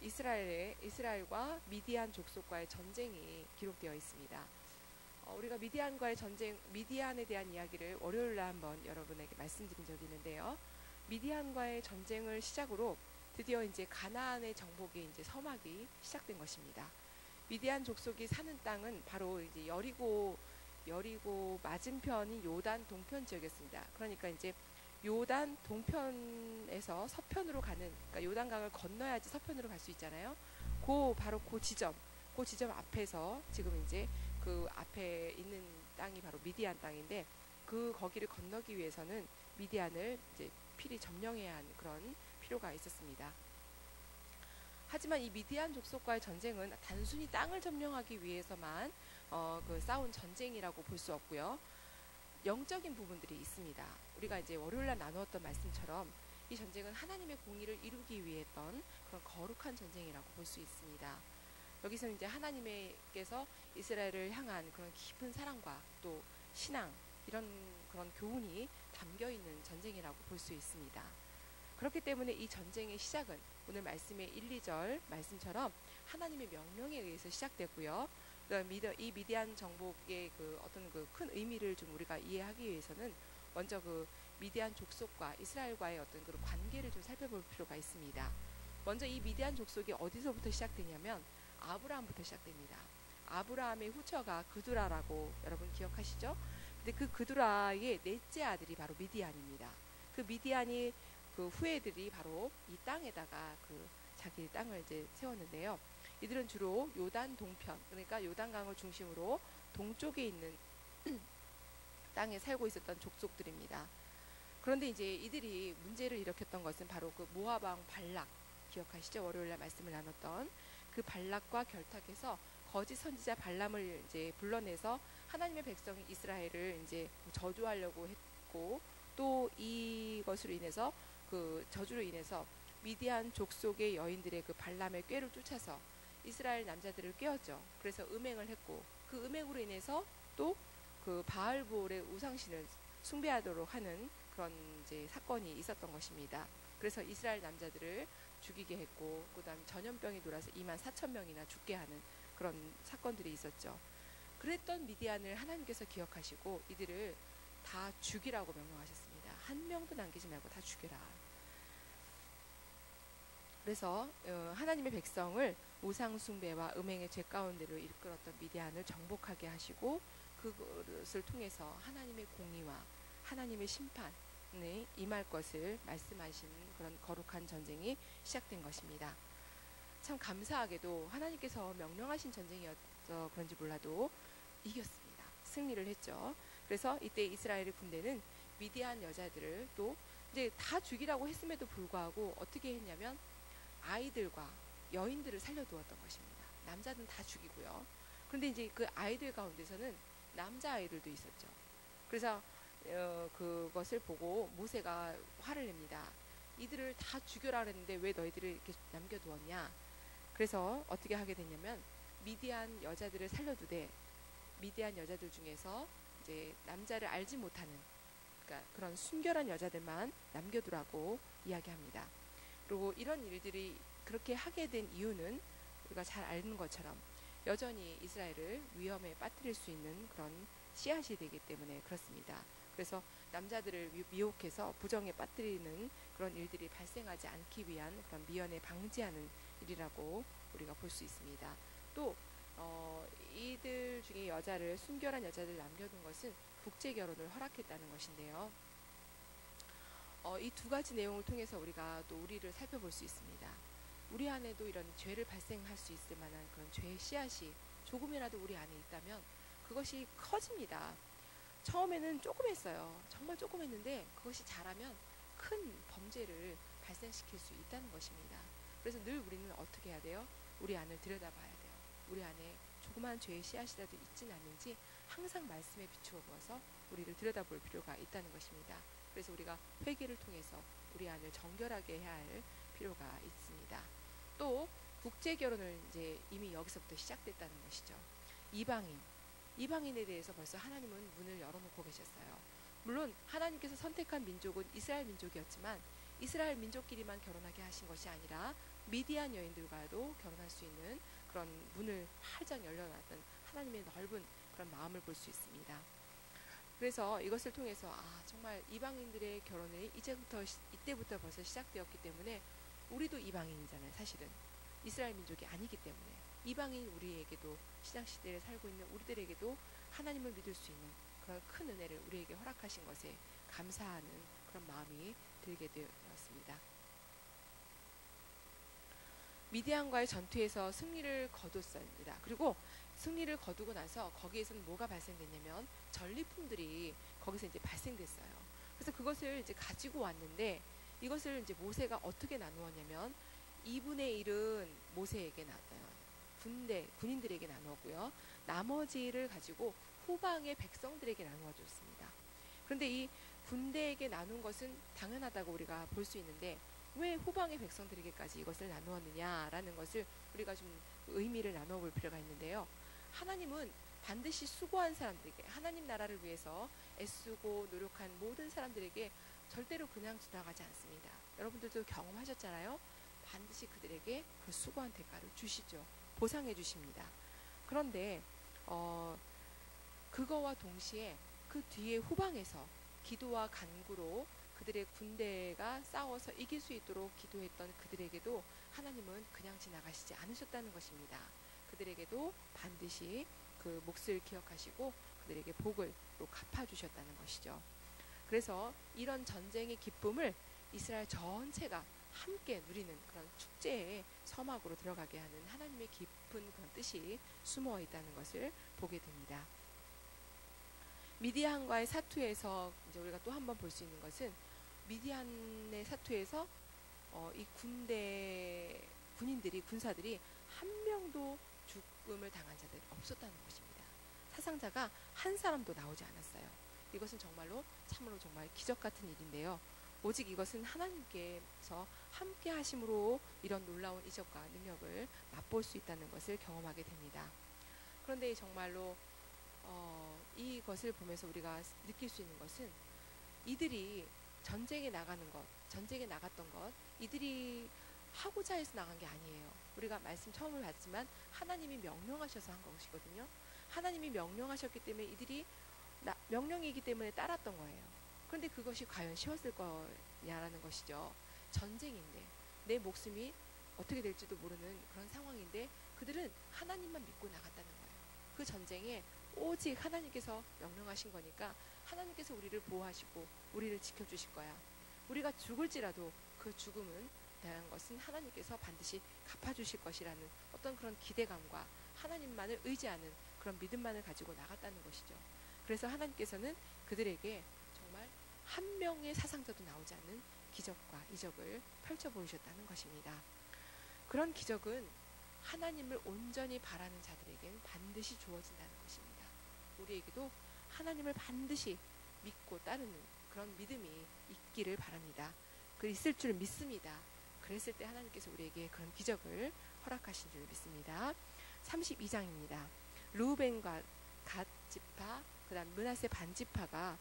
이스라엘과 미디안 족속과의 전쟁이 기록되어 있습니다. 우리가 미디안과의 전쟁, 미디안에 대한 이야기를 월요일날 한번 여러분에게 말씀드린 적이 있는데요. 미디안과의 전쟁을 시작으로 드디어 이제 가나안의 정복의 이제 서막이 시작된 것입니다. 미디안 족속이 사는 땅은 바로 이제 여리고 맞은편인 요단 동편 지역이었습니다. 그러니까 이제 요단 동편에서 서편으로 가는, 그러니까 요단강을 건너야지 서편으로 갈 수 있잖아요. 바로 그 지점 앞에서 지금 이제 그 앞에 있는 땅이 바로 미디안 땅인데, 거기를 건너기 위해서는 미디안을 이제 필히 점령해야 하는 그런 필요가 있었습니다. 하지만 이 미디안 족속과의 전쟁은 단순히 땅을 점령하기 위해서만 싸운 전쟁이라고 볼 수 없고요. 영적인 부분들이 있습니다. 우리가 이제 월요일날 나누었던 말씀처럼 이 전쟁은 하나님의 공의를 이루기 위해 했던 그런 거룩한 전쟁이라고 볼 수 있습니다. 여기서는 이제 하나님께서 이스라엘을 향한 그런 깊은 사랑과 또 신앙, 이런 그런 교훈이 담겨 있는 전쟁이라고 볼 수 있습니다. 그렇기 때문에 이 전쟁의 시작은 오늘 말씀의 1, 2절 말씀처럼 하나님의 명령에 의해서 시작됐고요. 이 미디안 정복의 어떤 큰 의미를 좀 우리가 이해하기 위해서는 먼저 미디안 족속과 이스라엘과의 어떤 관계를 좀 살펴볼 필요가 있습니다. 먼저 이 미디안 족속이 어디서부터 시작되냐면 아브라함부터 시작됩니다. 아브라함의 후처가 그두라라고 여러분 기억하시죠? 근데 그 그두라의 넷째 아들이 바로 미디안입니다. 그 미디안이 후예들이 바로 이 땅에다가 자기 땅을 이제 세웠는데요. 이들은 주로 요단 동편, 그러니까 요단강을 중심으로 동쪽에 있는 땅에 살고 있었던 족속들입니다. 그런데 이제 이들이 문제를 일으켰던 것은 바로 모압 왕 발락, 기억하시죠? 월요일날 말씀을 나눴던 그 발락과 결탁해서 거짓 선지자 발람을 이제 불러내서 하나님의 백성 이스라엘을 이제 저주하려고 했고, 또 이것으로 인해서 저주로 인해서 미디안 족속의 여인들의 발람의 꾀를 쫓아서 이스라엘 남자들을 깨웠죠. 그래서 음행을 했고, 그 음행으로 인해서 또 바알볼의 우상신을 숭배하도록 하는 그런 이제 사건이 있었던 것입니다. 그래서 이스라엘 남자들을 죽이게 했고, 그다음 전염병이 돌아서 24,000명이나 죽게 하는 그런 사건들이 있었죠. 그랬던 미디안을 하나님께서 기억하시고 이들을 다 죽이라고 명령하셨습니다. 한 명도 남기지 말고 다 죽여라. 그래서 하나님의 백성을 우상 숭배와 음행의 죄 가운데로 이끌었던 미디안을 정복하게 하시고, 그것을 통해서 하나님의 공의와 하나님의 심판이 임할 것을 말씀하신 그런 거룩한 전쟁이 시작된 것입니다. 참 감사하게도 하나님께서 명령하신 전쟁이어서 그런지 몰라도 이겼습니다. 승리를 했죠. 그래서 이때 이스라엘의 군대는 미디안 여자들을 또 이제 다 죽이라고 했음에도 불구하고 어떻게 했냐면 아이들과 여인들을 살려두었던 것입니다. 남자는 다 죽이고요. 그런데 이제 그 아이들 가운데서는 남자아이들도 있었죠. 그래서 그것을 보고 모세가 화를 냅니다. 이들을 다 죽여라 그랬는데 왜 너희들을 이렇게 남겨두었냐. 그래서 어떻게 하게 됐냐면 미디안 여자들을 살려두되 미디안 여자들 중에서 이제 남자를 알지 못하는, 그러니까 그런 순결한 여자들만 남겨두라고 이야기합니다. 그리고 이런 일들이 그렇게 하게 된 이유는 우리가 잘 아는 것처럼 여전히 이스라엘을 위험에 빠뜨릴 수 있는 그런 씨앗이 되기 때문에 그렇습니다. 그래서 남자들을 미혹해서 부정에 빠뜨리는 그런 일들이 발생하지 않기 위한 그런 미연에 방지하는 일이라고 우리가 볼 수 있습니다. 또 이들 중에 순결한 여자를 남겨둔 것은 국제 결혼을 허락했다는 것인데요. 이 두 가지 내용을 통해서 우리가 또 우리를 살펴볼 수 있습니다. 우리 안에도 이런 죄를 발생할 수 있을 만한 그런 죄의 씨앗이 조금이라도 우리 안에 있다면 그것이 커집니다. 처음에는 조금 했어요. 정말 조금 했는데 그것이 자라면 큰 범죄를 발생시킬 수 있다는 것입니다. 그래서 늘 우리는 어떻게 해야 돼요? 우리 안을 들여다봐야 돼요. 우리 안에 조그만 죄의 씨앗이라도 있지는 않는지 항상 말씀에 비추어 보아서 우리를 들여다볼 필요가 있다는 것입니다. 그래서 우리가 회개를 통해서 우리 안을 정결하게 해야 할 필요가 있습니다. 또 국제 결혼을 이제 이미 여기서부터 시작됐다는 것이죠. 이방인에 대해서 벌써 하나님은 문을 열어놓고 계셨어요. 물론 하나님께서 선택한 민족은 이스라엘 민족이었지만 이스라엘 민족끼리만 결혼하게 하신 것이 아니라 미디안 여인들과도 결혼할 수 있는 그런 문을 활짝 열려놨던 하나님의 넓은 그런 마음을 볼 수 있습니다. 그래서 이것을 통해서 정말 이방인들의 결혼이 이때부터 벌써 시작되었기 때문에 우리도 이방인이잖아요. 사실은 이스라엘 민족이 아니기 때문에 이방인 우리에게도 신약시대를 살고 있는 우리들에게도 하나님을 믿을 수 있는 그런 큰 은혜를 우리에게 허락하신 것에 감사하는 그런 마음이 들게 되었습니다. 미디안과의 전투에서 승리를 거뒀습니다. 그리고 승리를 거두고 나서 거기에서는 뭐가 발생됐냐면 전리품들이 거기서 이제 발생됐어요. 그래서 그것을 이제 가지고 왔는데 이것을 이제 모세가 어떻게 나누었냐면 2분의 1은 모세에게 나눠요. 군인들에게 나누었고요. 나머지를 가지고 후방의 백성들에게 나누어 줬습니다. 그런데 이 군대에게 나눈 것은 당연하다고 우리가 볼 수 있는데 왜 후방의 백성들에게까지 이것을 나누었느냐라는 것을 우리가 좀 의미를 나눠 볼 필요가 있는데요. 하나님은 반드시 수고한 사람들에게, 하나님 나라를 위해서 애쓰고 노력한 모든 사람들에게 절대로 그냥 지나가지 않습니다. 여러분들도 경험하셨잖아요. 반드시 그들에게 그 수고한 대가를 주시죠. 보상해 주십니다. 그런데 그거와 동시에 그 뒤에 후방에서 기도와 간구로 그들의 군대가 싸워서 이길 수 있도록 기도했던 그들에게도 하나님은 그냥 지나가시지 않으셨다는 것입니다. 그들에게도 반드시 그 몫을 기억하시고 그들에게 복을 또 갚아주셨다는 것이죠. 그래서 이런 전쟁의 기쁨을 이스라엘 전체가 함께 누리는 그런 축제의 서막으로 들어가게 하는 하나님의 깊은 그런 뜻이 숨어 있다는 것을 보게 됩니다. 미디안과의 사투에서 이제 우리가 또 한 번 볼 수 있는 것은 미디안의 사투에서 이 군사들이 한 명도 죽음을 당한 자들이 없었다는 것입니다. 사상자가 한 사람도 나오지 않았어요. 이것은 참으로 정말 기적 같은 일인데요. 오직 이것은 하나님께서 함께 하심으로 이런 놀라운 이적과 능력을 맛볼 수 있다는 것을 경험하게 됩니다. 그런데 정말로 이것을 보면서 우리가 느낄 수 있는 것은 이들이 전쟁에 나갔던 것, 이들이 하고자 해서 나간 게 아니에요. 우리가 말씀 처음을 봤지만 하나님이 명령하셔서 한 것이거든요. 하나님이 명령하셨기 때문에 이들이 명령이기 때문에 따랐던 거예요. 그런데 그것이 과연 쉬웠을 거냐라는 것이죠. 전쟁인데 내 목숨이 어떻게 될지도 모르는 그런 상황인데 그들은 하나님만 믿고 나갔다는 거예요. 그 전쟁에 오직 하나님께서 명령하신 거니까 하나님께서 우리를 보호하시고 우리를 지켜주실 거야. 우리가 죽을지라도 그 죽음은 대한 것은 하나님께서 반드시 갚아주실 것이라는 어떤 그런 기대감과 하나님만을 의지하는 그런 믿음만을 가지고 나갔다는 것이죠. 그래서 하나님께서는 그들에게 정말 한 명의 사상자도 나오지 않는 기적과 이적을 펼쳐 보이셨다는 것입니다. 그런 기적은 하나님을 온전히 바라는 자들에게는 반드시 주어진다는 것입니다. 우리에게도 하나님을 반드시 믿고 따르는 그런 믿음이 있기를 바랍니다. 그 있을 줄 믿습니다. 그랬을 때 하나님께서 우리에게 그런 기적을 허락하신 줄 믿습니다. 32장입니다. 루벤과 갓 지파, 그다음 므낫세 반 지파가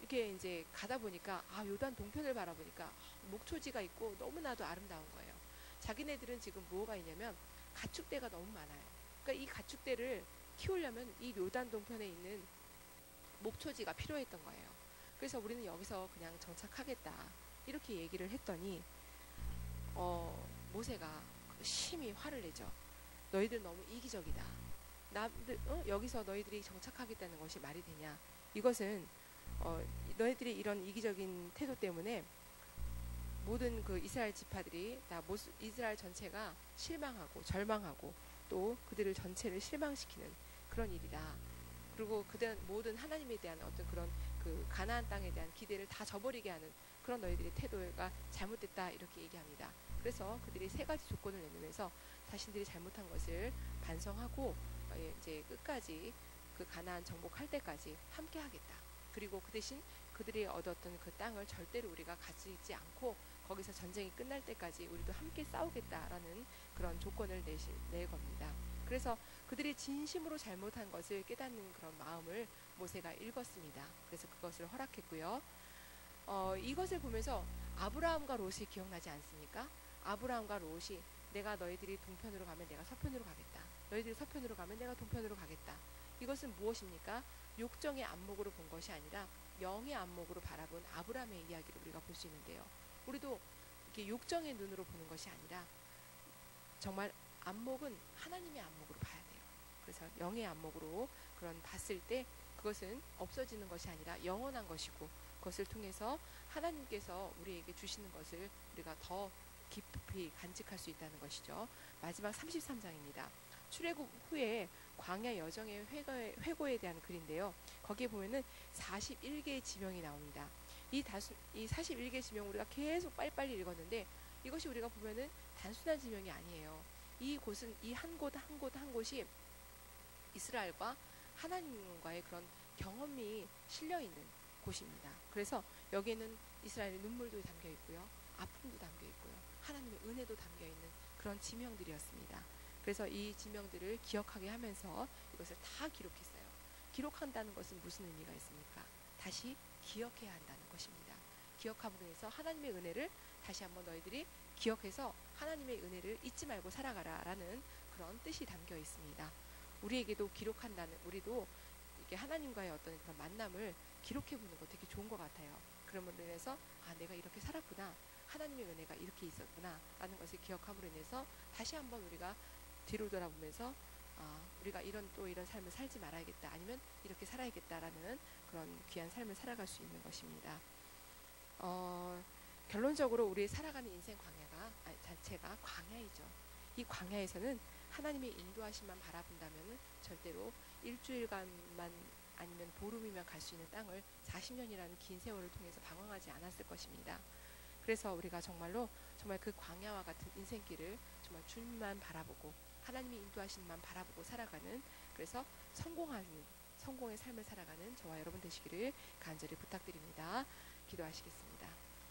이렇게 이제 가다 보니까 요단 동편을 바라보니까 목초지가 있고 너무나도 아름다운 거예요. 자기네들은 지금 뭐가 있냐면 가축대가 너무 많아요. 그러니까 이 가축대를 키우려면 이 요단 동편에 있는 목초지가 필요했던 거예요. 그래서 우리는 여기서 그냥 정착하겠다 이렇게 얘기를 했더니 모세가 심히 화를 내죠. 너희들 너무 이기적이다. 여기서 너희들이 정착하겠다는 것이 말이 되냐. 이것은 너희들이 이런 이기적인 태도 때문에 모든 그 이스라엘 지파들이 다 이스라엘 전체가 실망하고 절망하고 또 그들을 전체를 실망시키는 그런 일이다. 그리고 모든 하나님에 대한 어떤 그런 그 가나안 땅에 대한 기대를 다 저버리게 하는 그런 너희들의 태도가 잘못됐다 이렇게 얘기합니다. 그래서 그들이 3가지 조건을 내놓으면서 자신들이 잘못한 것을 반성하고 이제 끝까지 그 가나안 정복할 때까지 함께 하겠다. 그리고 그 대신 그들이 얻었던 그 땅을 절대로 우리가 가지지 않고 거기서 전쟁이 끝날 때까지 우리도 함께 싸우겠다라는 그런 조건을 낼 겁니다. 그래서 그들이 진심으로 잘못한 것을 깨닫는 그런 마음을 모세가 읽었습니다. 그래서 그것을 허락했고요. 이것을 보면서 아브라함과 롯이 기억나지 않습니까? 아브라함과 롯이 내가 너희들이 동편으로 가면 내가 서편으로 가겠다. 너희들이 서편으로 가면 내가 동편으로 가겠다. 이것은 무엇입니까? 욕정의 안목으로 본 것이 아니라 영의 안목으로 바라본 아브라함의 이야기를 우리가 볼 수 있는데요. 우리도 이렇게 욕정의 눈으로 보는 것이 아니라 정말 안목은 하나님의 안목으로 봐야 돼요. 그래서 영의 안목으로 그런 봤을 때 그것은 없어지는 것이 아니라 영원한 것이고, 그것을 통해서 하나님께서 우리에게 주시는 것을 우리가 더 깊이 간직할 수 있다는 것이죠. 마지막 33장입니다. 출애굽 후에 광야 여정의 회고에 대한 글인데요. 거기에 보면은 41개의 지명이 나옵니다. 이 41개의 지명 우리가 계속 빨리빨리 읽었는데, 이것이 우리가 보면은 단순한 지명이 아니에요. 이 곳은 이 한 곳 한 곳 한 곳이 이스라엘과 하나님과의 그런 경험이 실려 있는 곳입니다. 그래서 여기에는 이스라엘의 눈물도 담겨 있고요, 아픔도 담겨 있고요, 하나님의 은혜도 담겨 있는 그런 지명들이었습니다. 그래서 이 지명들을 기억하게 하면서 이것을 다 기록했어요. 기록한다는 것은 무슨 의미가 있습니까? 다시 기억해야 한다는 것입니다. 기억함으로 해서 하나님의 은혜를 다시 한번 너희들이 기억해서 하나님의 은혜를 잊지 말고 살아가라 라는 그런 뜻이 담겨 있습니다. 우리에게도 기록한다는, 우리도 이렇게 하나님과의 어떤 그런 만남을 기록해 보는 거 되게 좋은 것 같아요. 그러므로 인해서 내가 이렇게 살았구나, 하나님의 은혜가 이렇게 있었구나 라는 것을 기억함으로 인해서 다시 한번 우리가 뒤로 돌아보면서 우리가 이런 삶을 살지 말아야겠다, 아니면 이렇게 살아야겠다라는 그런 귀한 삶을 살아갈 수 있는 것입니다. 결론적으로 우리 살아가는 인생 자체가 광야이죠. 이 광야에서는 하나님의 인도하심만 바라본다면 절대로 일주일간만 아니면 보름이면 갈 수 있는 땅을 40년이라는 긴 세월을 통해서 방황하지 않았을 것입니다. 그래서 우리가 정말 그 광야와 같은 인생길을 정말 주님만 바라보고 하나님이 인도하시는만 바라보고 살아가는, 그래서 성공의 삶을 살아가는 저와 여러분 되시기를 간절히 부탁드립니다. 기도하시겠습니다.